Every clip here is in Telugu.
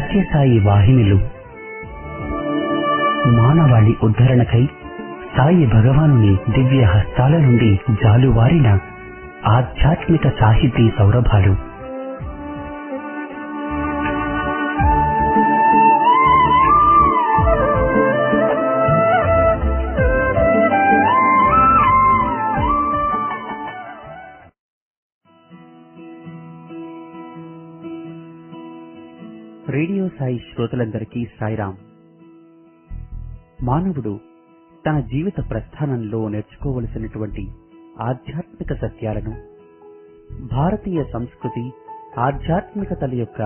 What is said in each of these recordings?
సత్యసాయి వాహినులు మానవాళి ఉద్ధరణకై సాయి భగవానుని దివ్య హస్తాల నుండి జాలువారిన ఆధ్యాత్మిక సాహితీ సౌరభాలు. రేడియో సాయి శ్రోతలందరికీ సాయిరాం. మానవుడు తన జీవిత ప్రస్థానంలో నేర్చుకోవలసినటువంటి ఆధ్యాత్మిక సత్యాలను, భారతీయ సంస్కృతి ఆధ్యాత్మికతల యొక్క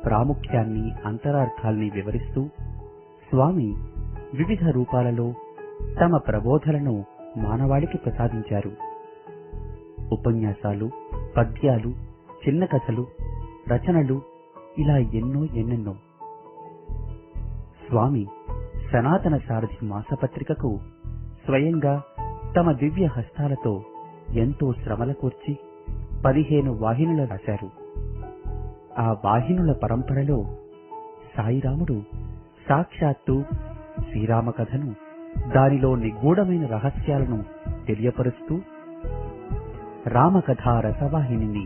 ప్రాముఖ్యాన్ని, అంతరార్థాల్ని వివరిస్తూ స్వామి వివిధ రూపాలలో తమ ప్రబోధలను మానవాళికి ప్రసాదించారు. ఉపన్యాసాలు, పద్యాలు, చిన్న కథలు, రచనలు, ఇలా ఎన్నెన్నో. స్వామి సనాతన సారథి మాసపత్రికకు స్వయంగా తమ దివ్య హస్తాలతో ఎంతో శ్రమల కూర్చి 15 వాహినులు రాశారు. ఆ వాహినుల పరంపరలో సాయిరాముడు సాక్షాత్తు శ్రీరామ కథను, దానిలో నిగూఢమైన రహస్యాలను తెలియపరుస్తూ రామకథా రసవాహినిని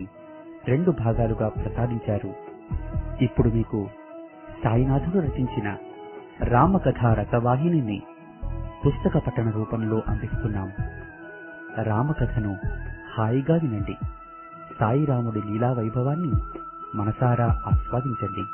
2 భాగాలుగా ప్రసాదించారు. ఇప్పుడు మీకు సాయినాథుడు రచించిన రామకథా రసవాహినిని పుస్తక పఠన రూపంలో అందిస్తున్నాం. రామకథను హాయిగా వినండి. సాయిరాముడి లీలా వైభవాన్ని మనసారా ఆస్వాదించండి.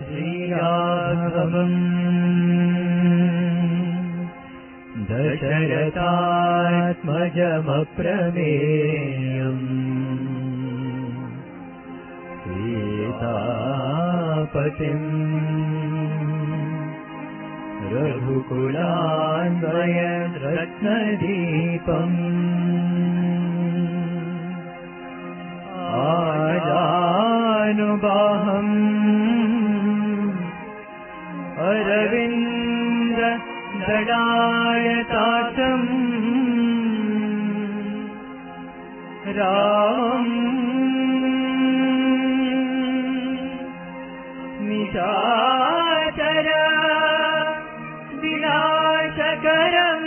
శ్రీరాఘవం దశరథాత్మజమప్రమేయం సీతాపతిం రఘుకులాన్వయరత్నదీపం ఆజానుబాహం అరవింద దళాయతాక్షం రామం నిశాచర వినాశకరం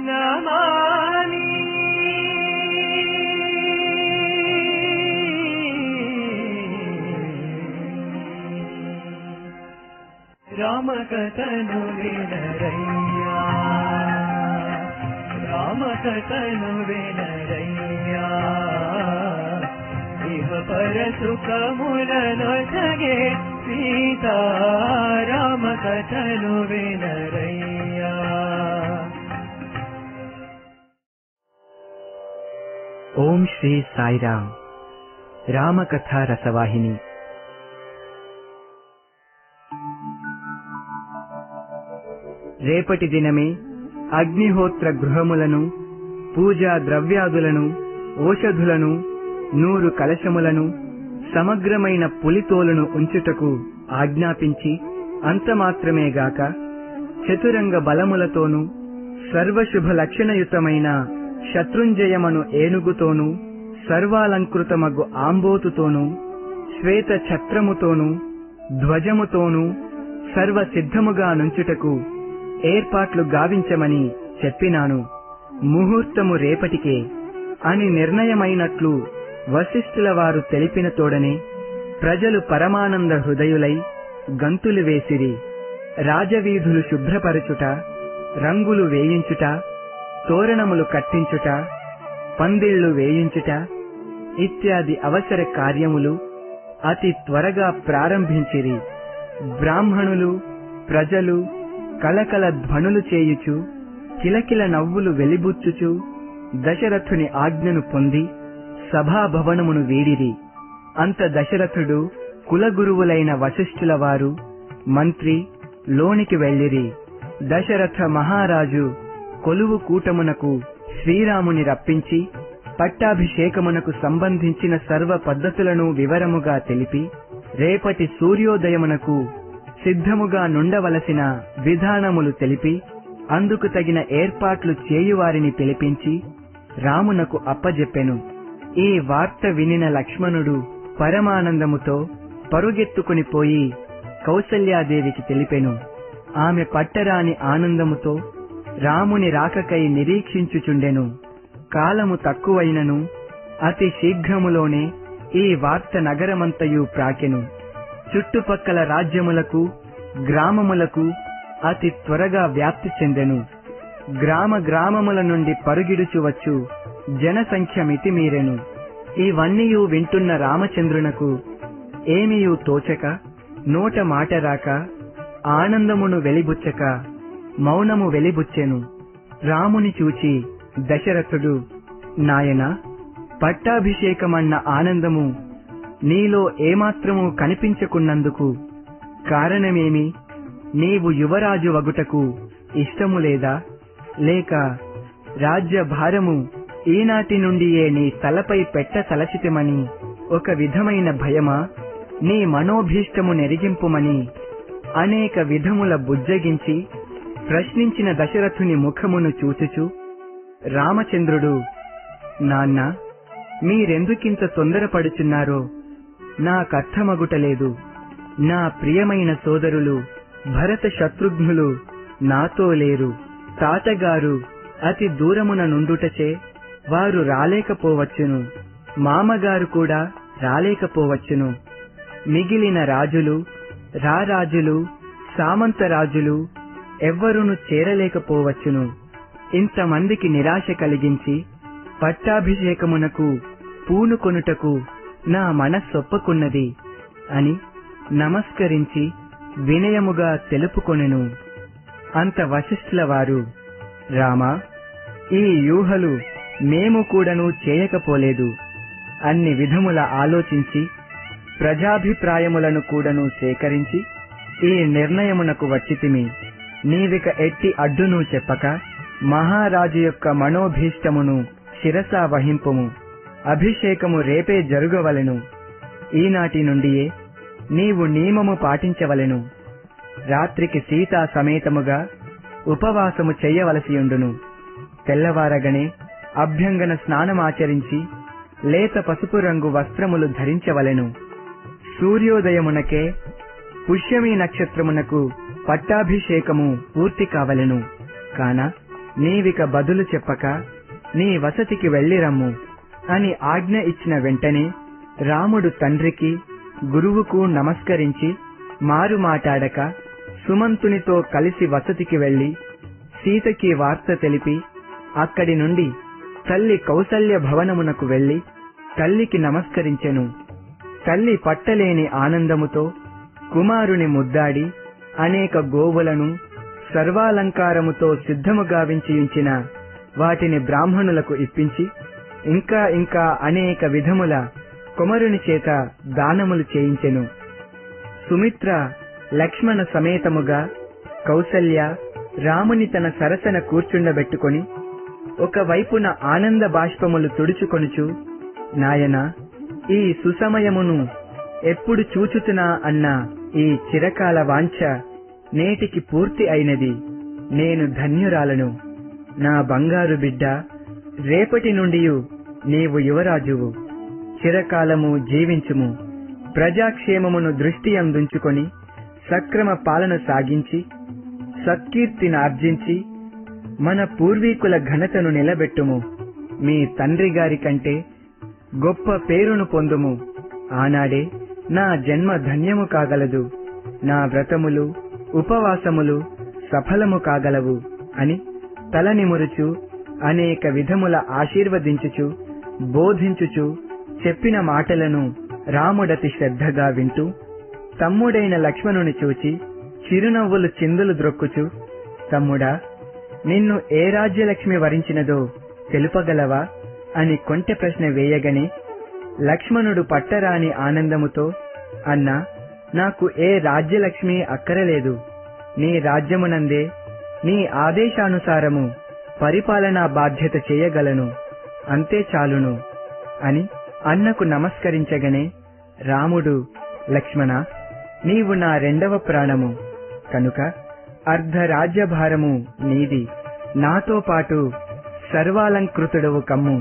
నమామి. రామకథను వినరయ్యా, రామకథను వినరయ్యా, ఇహ పర సుఖములనొసగే సీతా రామకథను వినరయ్యా. ఓం శ్రీ సాయిరామ్. రామకథా రసవాహిని. రేపటి దినమే అగ్నిహోత్ర గృహములను, పూజా ద్రవ్యాదులను, ఓషధులను, 100 కలశములను, సమగ్రమైన పులితోలును ఉంచుటకు ఆజ్ఞాపించి, అంతమాత్రమేగాక చతురంగ బలములతోనూ సర్వశుభ లక్షణయుతమైన శత్రుంజయమను ఏనుగుతోనూ, సర్వాలంకృతమగు ఆంబోతుతోనూ, శ్వేత ఛత్రముతోనూ, ధ్వజముతోనూ సర్వసిద్ధముగా నుంచుటకు ఏర్పాట్లు గావించమని చెప్పినాను. ముహూర్తము రేపటికే అని నిర్ణయమైనట్లు వశిష్ఠుల వారు తెలిపిన తోడనే ప్రజలు పరమానంద హృదయులై గంతులు వేసిరి. రాజవీధులు శుభ్రపరచుట, రంగులు వేయించుట, తోరణములు కట్టించుట, పందిళ్లు వేయించుట ఇత్యాది అవసర కార్యములు అతి త్వరగా ప్రారంభించిరి. బ్రాహ్మణులు, ప్రజలు కలకల ధ్వనులు చేయుచు, కిలకిల నవ్వులు వెలిబుచ్చుచు దశరథుని ఆజ్ఞను పొంది సభాభవనమును వీడిరి. అంత దశరథుడు, కులగురువులైన వశిష్ఠుల వారు, మంత్రి లోనికి వెళ్ళిరి. దశరథ మహారాజు కొలువు కూటమునకు శ్రీరాముని రప్పించి పట్టాభిషేకమునకు సంబంధించిన సర్వ పద్ధతులను వివరముగా తెలిపి రేపటి సూర్యోదయమునకు సిద్ధముగా నుండవలసిన విధానములు తెలిపి అందుకు తగిన ఏర్పాట్లు చేయువారిని పిలిపించి రామునకు అప్పజెప్పెను. ఈ వార్త వినిన లక్ష్మణుడు పరమానందముతో పరుగెత్తుకుని పోయి కౌసల్యాదేవికి తెలిపెను. ఆమె పట్టరాని ఆనందముతో రాముని రాకకై నిరీక్షించుచుండెను. కాలము తక్కువైనను అతి శీఘ్రములోనే ఈ వార్త నగరమంతయు ప్రాకెను. చుట్టుపక్కల రాజ్యములకు గ్రామములకు అతి త్వరగా వ్యాప్తి చెందెను. గ్రామ గ్రామముల నుండి పరుగిడుచువచ్చు జనసంఖ్య మితిమీరెను. ఇవన్నీయు వింటున్న రామచంద్రునకు ఏమియూ తోచక, నోట మాట రాక, ఆనందమును వెలిబుచ్చక మౌనము వెలిబుచ్చెను. రాముని చూచి దశరథుడు, నాయనా, పట్టాభిషేకమన్న ఆనందము నీలో ఏమాత్రము కనిపించకున్నందుకు కారణమేమి? నీవు యువరాజు వగుటకు ఇష్టము లేదా? లేక రాజ్య భారము ఈనాటి నుండియే నీ తలపై పెట్టతలచితిమని ఒక విధమైన భయమా? నీ మనోభీష్టము నెరిగింపుమని అనేక విధముల బుజ్జగించి ప్రశ్నించిన దశరథుని ముఖమును చూచుచు రామచంద్రుడు, నాన్న, మీరెందుకింత తొందరపడుచున్నారో నాకర్థమగుటలేదు. నా ప్రియమైన సోదరులు భరత శత్రుఘ్నులు నాతో లేరు. తాతగారు అతి దూరమున నుండుటచే వారు రాలేకపోవచ్చును. మామగారు కూడా రాలేకపోవచ్చును. మిగిలిన రాజులు, రారాజులు, సామంతరాజులు ఎవ్వరును చేరలేకపోవచ్చును. ఇంతమందికి నిరాశ కలిగించి పట్టాభిషేకమునకు పూనుకొనుటకు నా మనస్సొప్పుకున్నది అని నమస్కరించి వినయముగా తెలుపుకొనెను. అంత వశిష్ఠుల వారు, రామా, ఈ యూహలు మేము కూడాను చేయకపోలేదు. అన్ని విధముల ఆలోచించి ప్రజాభిప్రాయములను కూడాను సేకరించి ఈ నిర్ణయమునకు వచ్చితిమి. నీవిక ఎట్టి అడ్డును చెప్పక మహారాజు యొక్క మనోభీష్టమును శిరసా వహింపుము. అభిషేకము రేపే జరుగవలెను. ఈనాటి నుండియే నీవు నియమము పాటించవలెను. రాత్రికి సీతా సమేతముగా ఉపవాసము చెయ్యవలసియుండును. తెల్లవారగనే అభ్యంగన స్నానమాచరించి లేత పసుపు రంగు వస్త్రములు ధరించవలెను. సూర్యోదయమునకే పుష్యమీ నక్షత్రమునకు పట్టాభిషేకము పూర్తి కావలెను. కాన నీవిక బదులు చెప్పక నీ వసతికి వెళ్ళిరమ్ము అని ఆజ్ఞ ఇచ్చిన వెంటనే రాముడు తండ్రికి గురువుకు నమస్కరించి మారు మాటాడక సుమంతునితో కలిసి వసతికి వెళ్లి సీతకి వార్త తెలిపి అక్కడి నుండి తల్లి కౌసల్య భవనమునకు వెళ్లి తల్లికి నమస్కరించెను. తల్లి పట్టలేని ఆనందముతో కుమారుని ముద్దాడి అనేక గోవులను సర్వాలంకారముతో సిద్ధము గావించియుంచిన వాటిని బ్రాహ్మణులకు ఇప్పించి ఇంకా ఇంకా అనేక విధముల కుమారుని చేత దానములు చేయించెను. సుమిత్ర లక్ష్మణ సమేతముగా కౌసల్య రాముని తన సరసన కూర్చుండబెట్టుకొని ఒకవైపున ఆనంద బాష్పములు తుడుచుకొనుచు, నాయనా, ఈ సుసమయమును ఎప్పుడు చూచుతున్నా అన్న ఈ చిరకాల వాంఛ నేటికి పూర్తి అయినది. నేను ధన్యురాలను. నా బంగారు బిడ్డ, రేపటి నుండి నీవు యువరాజువు. చిరకాలము జీవించుము. ప్రజాక్షేమమును దృష్టి అందుంచుకొని సక్రమ పాలన సాగించి సత్కీర్తినార్జించి మన పూర్వీకుల ఘనతను నిలబెట్టుము. మీ తండ్రి గారి కంటే గొప్ప పేరును పొందుము. ఆనాడే నా జన్మ ధన్యము కాగలదు. నా వ్రతములు ఉపవాసములు సఫలము కాగలవు అని తల నిమురుచు అనేక విధముల ఆశీర్వదించుచు బోధించుచు చెప్పిన మాటలను రాముడతి శ్రద్ధగా వింటూ తమ్ముడైన లక్ష్మణుని చూచి చిరునవ్వులు చిందులు ద్రొక్కుచు, తమ్ముడా, నిన్ను ఏ రాజ్యలక్ష్మి వరించినదో తెలుపగలవా అని కొంటె ప్రశ్న వేయగనే లక్ష్మణుడు పట్టరాని ఆనందముతో, అన్నా, నాకు ఏ రాజ్యలక్ష్మి అక్కరలేదు. నీ రాజ్యమునందే నీ ఆదేశానుసారము పరిపాలనా బాధ్యత చేయగలను. అంతే చాలును అని అన్నకు నమస్కరించగనే రాముడు లక్ష్మణ, నీవు నా రెండవ ప్రాణము కనుక అర్ధరాజ్యభారము నీది. నాతో పాటు సర్వాలంకృతుడవు కమ్ము.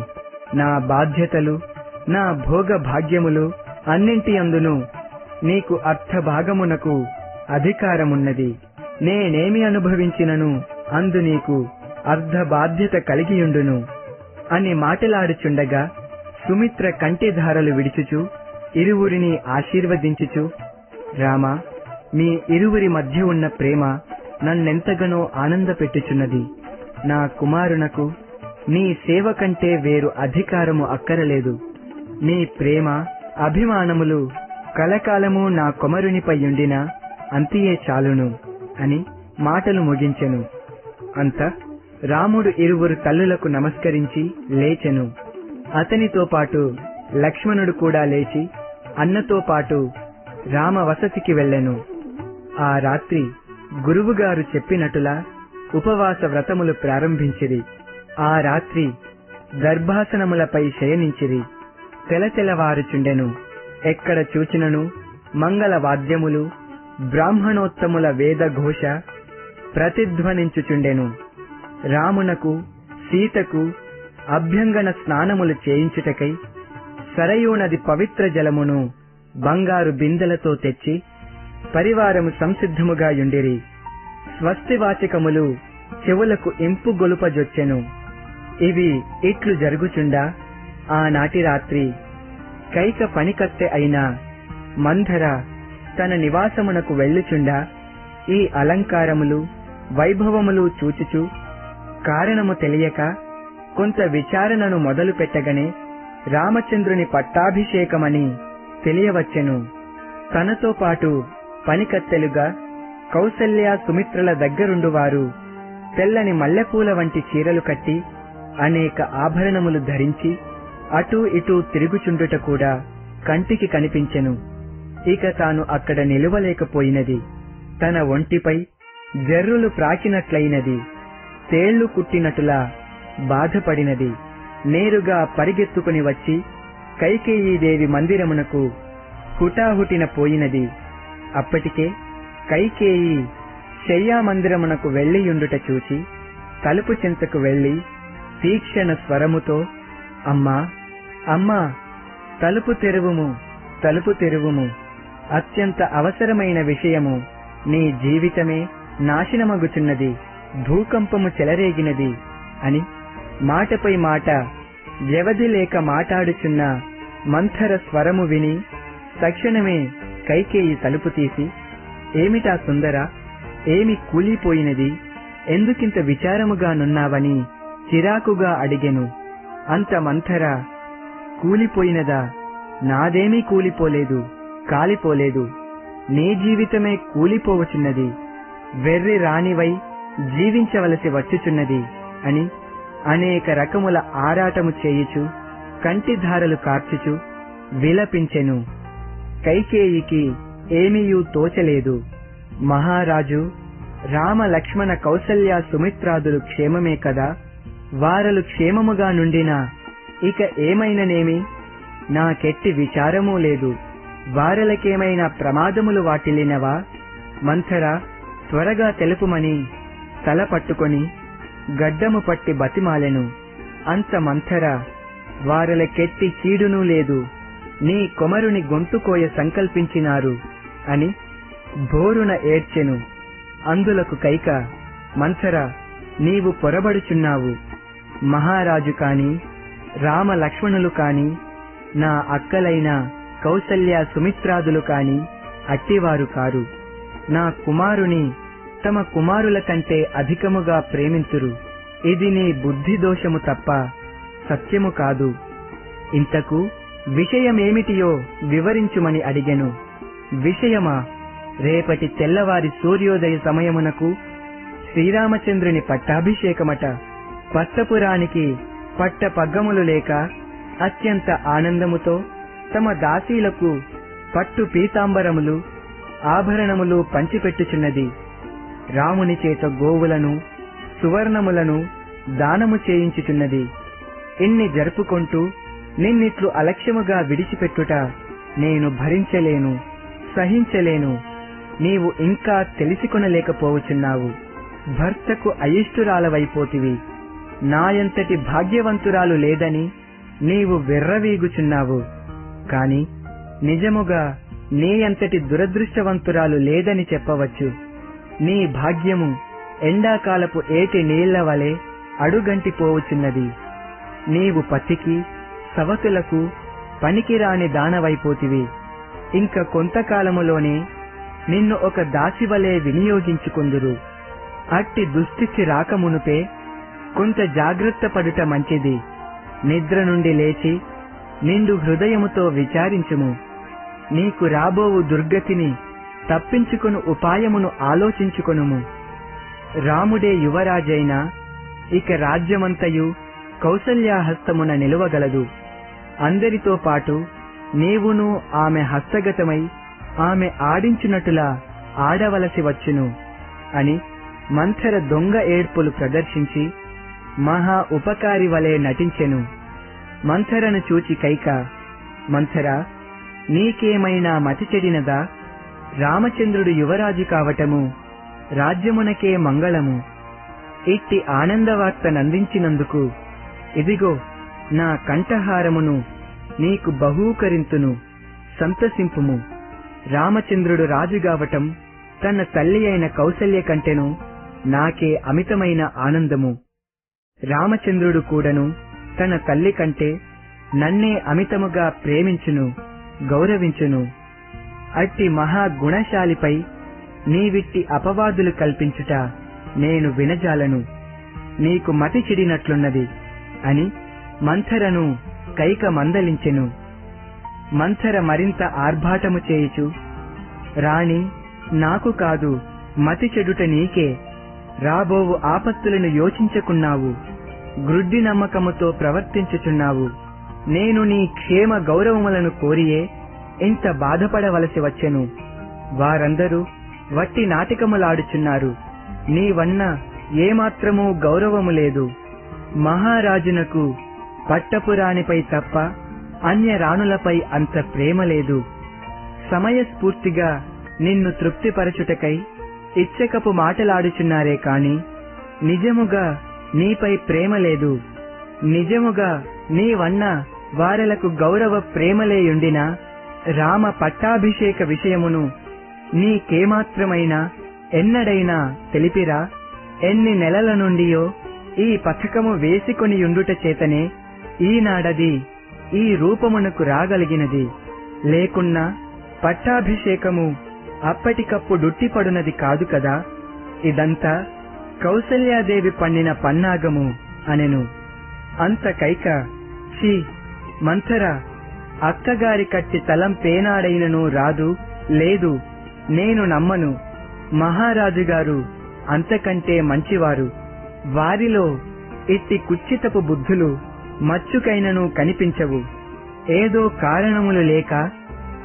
నా బాధ్యతలు, నా భోగ భాగ్యములు అన్నింటి అందును నీకు అర్థభాగమునకు అధికారమున్నది. నేనేమి అనుభవించినను అందు నీకు అర్ధ బాధ్యత కలిగియుండును అని మాటలాడుచుండగా సుమిత్ర కంటిధారలు విడిచుచు ఇరువురిని ఆశీర్వదించుచు, రామా, మీ ఇరువురి మధ్య ఉన్న ప్రేమ నన్నెంతగానో ఆనందపెట్టుచున్నది. నా కుమారునకు నీ సేవ కంటే వేరు అధికారము అక్కరలేదు. నీ ప్రేమ అభిమానములు కలకాలము నా కుమారునిపై ఉండినా అంతియే చాలును అని మాటలు ముగించెను. అంత రాముడు ఇరువురు తల్లులకు నమస్కరించి లేచెను. అతనితో పాటు లక్ష్మణుడు కూడా లేచి అన్నతో పాటు రామ వసతికి వెళ్ళెను. ఆ రాత్రి గురువుగారు చెప్పినట్టులా ఉపవాస వ్రతములు ప్రారంభించిరి. ఆ రాత్రి గర్భాసనములపై శయనించిరి. తెలతెలవారుచుండెను. ఎక్కడ చూచినను మంగళ వాద్యములు, బ్రాహ్మణోత్తముల వేదఘోష ప్రతిధ్వనించుచుండెను. రామునకు సీతకు అభ్యంగన స్నానములు చేయించుటకై సరయూ నది పవిత్ర జలమును బంగారు బిందెలతో తెచ్చి పరివారము సంసిద్ధముగా యుండిరి. స్వస్తివాచకములు చెవులకు ఇంపు గొలుపజొచ్చెను. ఇవి ఇట్లు జరుగుచుండా ఆనాటి రాత్రి కైక పనికత్తె అయిన మంధర తన నివాసమునకు వెళ్ళుచుండా ఈ అలంకారములు వైభవములు చూచుచు కారణము తెలియక కొంత విచారణను మొదలు పెట్టగనే రామచంద్రుని పట్టాభిషేకమని తెలియవచ్చెను. తనతో పాటు పనికత్తెలుగా కౌసల్య సుమిత్రల దగ్గరుండువారు తెల్లని మల్లెపూల వంటి చీరలు కట్టి అనేక ఆభరణములు ధరించి అటూ ఇటూ తిరుగుచుండుట కూడా కంటికి కనిపించెను. ఇక తాను అక్కడ నిలువలేకపోయినది. తన ఒంటిపై జర్రులు ప్రాకినట్లయినది. తేళ్లు కుట్టినట్టులా బాధపడినది. నేరుగా పరిగెత్తుకుని వచ్చి కైకేయీదేవి మందిరమునకు హుటాహుటిన పోయినది. అప్పటికే కైకేయి శయ్యామందిరమునకు వెళ్లియుండుట చూచి తలుపు చెంతకు వెళ్లి తీక్షణ స్వరముతో, అమ్మా, అమ్మా, తలుపు తెరువుము, తలుపు తెరువుము. అత్యంత అవసరమైన విషయము. నీ జీవితమే నాశనమగుచున్నది. భూకంపము చెలరేగినది అని మాటపై మాట వ్యవధి లేక మాటాడుచున్న మంథర స్వరము విని తక్షణమే కైకేయి తలుపు తీసి, ఏమిటా సుందర, ఏమి కూలిపోయినది, ఎందుకింత విచారముగా నున్నావని చిరాకుగా అడిగెను. అంత మంథర, కూలిపోయినదా? నాదేమీ కూలిపోలేదు, కాలిపోలేదు. నీ జీవితమే కూలిపోవచున్నది. వెర్రి రాణివై జీవించవలసి వచ్చుచున్నది అని అనేక రకముల ఆరాటము చేయుచు కంటిధారలు కార్చుచు విలపించెను. కైకేయికి ఏమీయూ తోచలేదు. మహారాజు రామ లక్ష్మణ కౌసల్య సుమిత్రాదులు క్షేమమే కదా, వారలు క్షేమముగా నుండినా ఇక ఏమైననేమి, నాకెట్టి విచారమూ లేదు. వారలకేమైనా ప్రమాదములు వాటిల్లినవా? మంథర, త్వరగా తెలుపుమని తల పట్టుకొని గడ్డము పట్టి బతిమాలెను. అంత మంథర, వారలకెట్టి కీడునూ లేదు, నీ కుమారుని గొంతుకోయ సంకల్పించినారు అని భోరున ఏడ్చెను. అందులకు కైక, మంథర, నీవు పొరబడుచున్నావు. మహారాజు కాని రామ లక్ష్మణులు కాని నా అక్కలైన కౌసల్య సుమిత్రాదులు కాని అట్టివారు కారు. నా కుమారుని తమ కుమారుల కంటే అధికముగా ప్రేమింతురు. ఇది నీ బుద్ధి దోషము తప్ప సత్యము కాదు. ఇంతకు విషయమేమిటియో వివరించుమని అడిగెను. విషయమా? రేపటి తెల్లవారి సూర్యోదయ సమయమునకు శ్రీరామచంద్రుని పట్టాభిషేకమట. పట్టపురానికి పట్ట పగ్గములు లేక అత్యంత ఆనందముతో తమ దాసీలకు పట్టు పీతాంబరములు ఆభరణములు పంచిపెట్టుచున్నది. రాముని చేత గోవులను సువర్ణములను దానము చేయించుచున్నది. ఇన్ని జరుపుకొంటూ నిన్నిట్లు అలక్ష్యముగా విడిచిపెట్టుట నేను భరించలేను. సహించలేను. నీవు ఇంకా తెలిసికొనలేకపోవచున్నావు. భర్తకు అయిష్టురాలవైపోతివి. నాయంతటి భాగ్యవంతురాలు లేదని నీవు వెర్రవీగుచున్నావు. కాని నిజముగా నీ అంతటి దురదృష్టవంతురాలు లేదని చెప్పవచ్చు. నీ భాగ్యము ఎండాకాలపు ఏటి నీళ్ల వలె అడుగంటిపోవచున్నది. నీవు పతికి సవతులకు పనికిరాని దానవైపోతివి. ఇంక కొంతకాలములోనే నిన్ను ఒక దాసివలే వినియోగించుకుందురు. అట్టి దుస్థితి రాకమునుపే కొంత జాగ్రత్త పడుట మంచిది. నిద్ర నుండి లేచి నిండు హృదయముతో విచారించుము. నీకు రాబోవు దుర్గతిని తప్పించుకొను ఉపాయమును ఆలోచించుకొనుము. రాముడే యువరాజైనా ఇక రాజ్యమంతయు కౌసల్యాహస్తమున నిలువగలదు. అందరితో పాటు నీవును ఆమె హస్తగతమై ఆమె ఆడించునట్టులా ఆడవలసి వచ్చును అని మంథర దొంగ ఏడ్పులు ప్రదర్శించి మహా ఉపకారి వలె నటించెను. మంథరను చూచి కైక, మంథరా, నీకేమైనా మతి చెడినదా? రామచంద్రుడు యువరాజు కావటము రాజ్యమునకే మంగళము. ఇట్టి ఆనందవార్తనందించినందుకు ఇదిగో నా కంఠహారమును నీకు బహూకరింతును, సంతసింపుము. రామచంద్రుడు రాజుగావటం తన తల్లి అయిన కౌసల్య కంటెను నాకే అమితమైన ఆనందము. రామచంద్రుడు కూడాను తన తల్లి కంటే నన్నే అమితముగా ప్రేమించును, గౌరవించును. అట్టి మహాగుణశాలిపై నీవిట్టి అపవాదులు కల్పించుట నేను వినజాలను. నీకు మతి చెడినట్లున్నది అని మంథరను కైక మందలించెను. మంథర మరింత ఆర్భాటము చేయుచు, రాణి, నాకు కాదు, మతి చెడుట నీకే. రాబోవు ఆపత్తులను యోచించకున్నావు. గ్రుడ్డి నమ్మకముతో ప్రవర్తించుచున్నావు. నేను నీ క్షేమ గౌరవములను కోరియే ఇంత బాధపడవలసి వచ్చెను. వారందరూ వట్టి నాటకములాడుచున్నారు. నీవన్న ఏమాత్రమూ గౌరవము లేదు. మహారాజునకు పట్టపురాణిపై తప్ప అన్య రాణులపై అంత ప్రేమ లేదు. సమయస్ఫూర్తిగా నిన్ను తృప్తిపరచుటకై ఇచ్చకపు మాటలాడుచున్నారే కాని నిజముగా నీపై ప్రేమ లేదు. నిజముగా నీవన్న వారలకు గౌరవ ప్రేమలేయుండినా రామ పట్టాభిషేక విషయమును నీకేమాత్రమైనా ఎన్నడైనా తెలిపిరా? ఎన్ని నెలల నుండియో ఈ పథకము వేసికొనియుండుట చేతనే ఈనాడది ఈ రూపమునకు రాగలిగినది. లేకున్నా పట్టాభిషేకము అప్పటికప్పుడుట్టిపడునది కాదు కదా. ఇదంతా కౌసల్యాదేవి పన్నిన పన్నాగము అనెను. అంత కైక, ఛీ మంథర, అక్కగారి కట్టి తలం పేనాడైనను రాదు, లేదు, నేను నమ్మను. మహారాజుగారు అంతకంటే మంచివారు. వారిలో ఇట్టి కుచ్చితపు బుద్ధులు మచ్చుకైనను కనిపించవు. ఏదో కారణములు లేక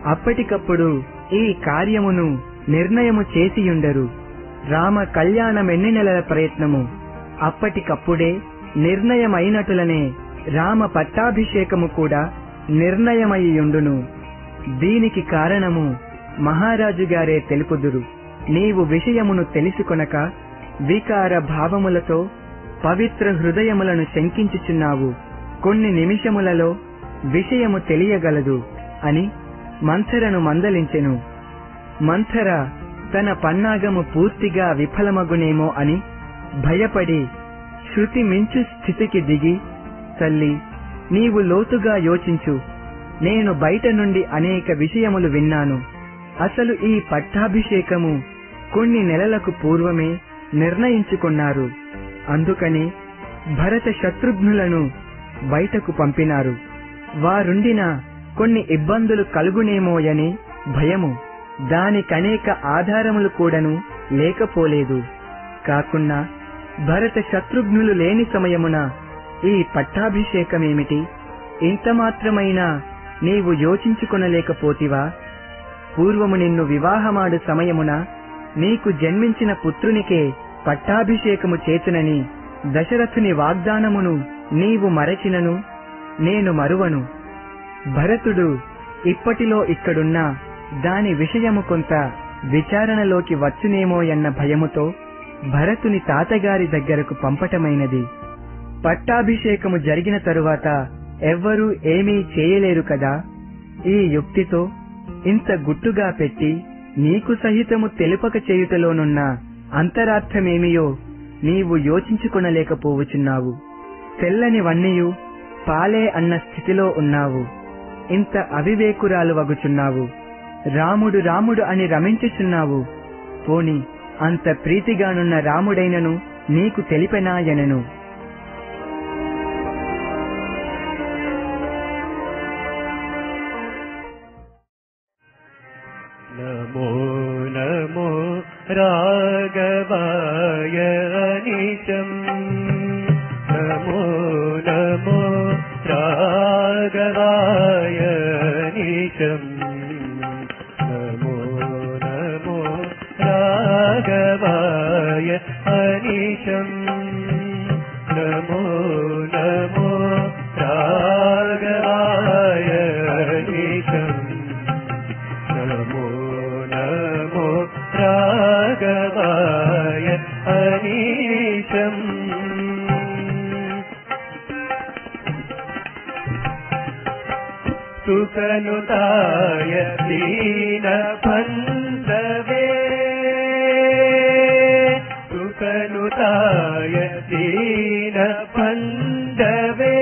అప్పటికప్పుడు ఈ కార్యమును నిర్ణయము చేసియుండరు. రామ కళ్యాణమెన్ని నెలల ప్రయత్నము అప్పటికప్పుడే నిర్ణయమైనటులనే రామ పట్టాభిషేకము కూడా నిర్ణయమయ్యుండును. దీనికి కారణము మహారాజుగారే తెలుపుదురు. నీవు విషయమును తెలుసుకొనక వికార భావములతో పవిత్ర హృదయములను శంకించుచున్నావు. కొన్ని నిమిషములలో విషయము తెలియగలదు అని మంథరను మందలించెను. మంథర తన పన్నాగము పూర్తిగా విఫలమగునేమో అని భయపడి శృతి మించు స్థితికి దిగి, తల్లి, నీవు లోతుగా యోచించు. నేను బయట నుండి అనేక విషయములు విన్నాను. అసలు ఈ పట్టాభిషేకము కొన్ని నెలలకు పూర్వమే నిర్ణయించుకున్నారు. అందుకని భరత శత్రుఘ్నులను బయటకు పంపినారు. వారుండిన కొన్ని ఇబ్బందులు కలుగునేమోయని భయము. దానికనేక ఆధారములు కూడాను లేకపోలేదు. కాకున్నా భరత శత్రుఘ్నులు లేని సమయమున ఈ పట్టాభిషేకమేమిటి? ఇంత మాత్రమైనా నీవు యోచించుకొనలేకపోతివా? పూర్వము నిన్ను వివాహమాడు సమయమున నీకు జన్మించిన పుత్రునికే పట్టాభిషేకము చేతునని దశరథుని వాగ్దానమును నీవు మరచినను, నేను మరువను. భరతుడు ఇప్పటిలో ఇక్కడున్నా దాని విషయము కొంత విచారణలోకి వచ్చునేమోయన్న భయముతో భరతుని తాతగారి దగ్గరకు పంపటమైనది. పట్టాభిషేకము జరిగిన తరువాత ఎవ్వరూ ఏమీ చేయలేరు కదా. ఈ యుక్తితో ఇంత గుట్టుగా పెట్టి నీకు సహితము తెలుపక చేయుటలోనున్న అంతరార్థమేమియో నీవు యోచించుకొనలేకపోవచున్నావు. తెల్లని వన్నీయు పాలే అన్న స్థితిలో ఉన్నావు. ఇంత అవివేకురాలు వగుచున్నావు. రాముడు రాముడు అని రమించుచున్నావు. పోని అంత ప్రీతిగానున్న రాముడైనను నీకు తెలిపెనాయనను. నమో నమో రాఘవాయ అనిశం. నమో నమో రాఘవాయ అనిశం. నమో నమో రాఘవాయ అనిశం. నమో నమో రాఘవాయ అనిశం. నమో నమో రాఘవాయ అనిశం. సుఖనుతాయ దీన బంధవే. సుఖనుతాయ దీన బంధవే.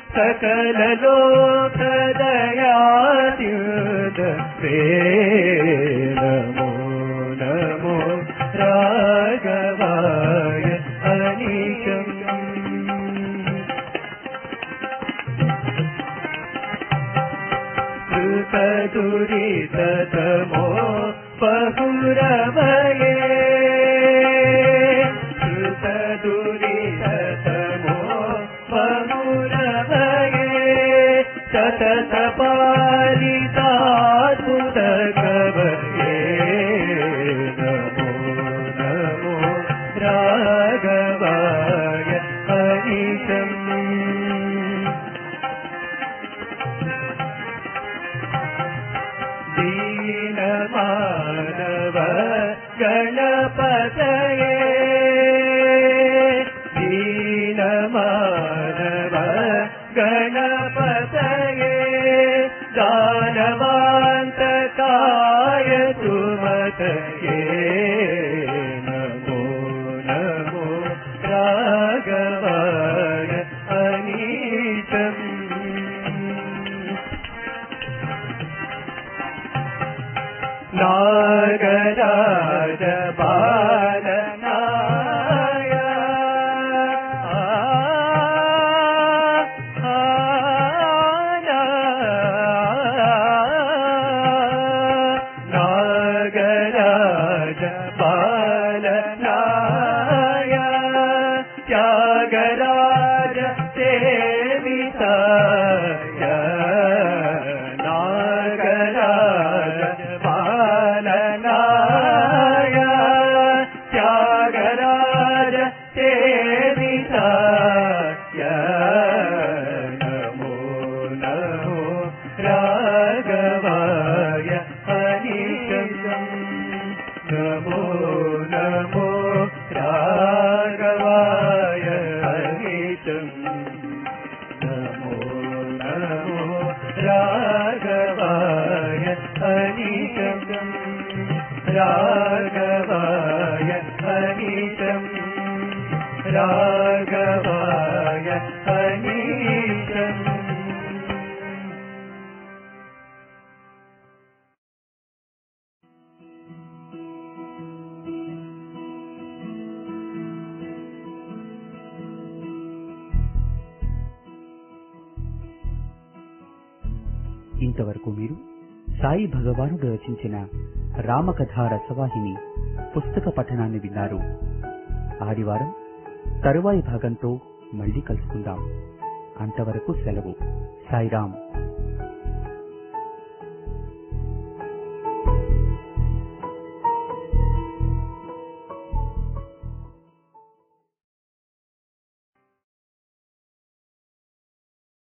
సకల లోక దయాద్యుదే. నమో నమో రాఘవాయ అనిశం. దురితమో బహురవయే. దురితమో బహురవయే. సతత పాలితాద్భుత కవయే. నమో నమో రాఘవాయ అనిశం. దీనమానవ గణపతయే. దీనమానవ గణపతయే. దానవాంతకాయ సుమతయే. నమో నమో రాఘవాయ అనిశం. నాగరాజ బాలనాయ. నాగరాజ బాలనాయ. త్యాగరాజ సేవితాయ. నాగరాజ బాలనాయ. త్యాగరాజ సేవితాయ. నమో నమో రాఘవాయ అనిశం. నమో నమో రాఘవాయ అనిశం. నమో నమో రాఘవాయ అనిశం. రాఘవాయ అనిశం. రాఘవాయ అనిశం. ఇంతవరకు మీరు సాయి భగవానుడు రచించిన రామకథా రసవాహిని పుస్తక పఠనాన్ని విన్నారు. ఆదివారం తరువాయి భాగంతో మళ్ళీ కలుసుకుందాం. అంతవరకు సెలవు. సాయిరాం.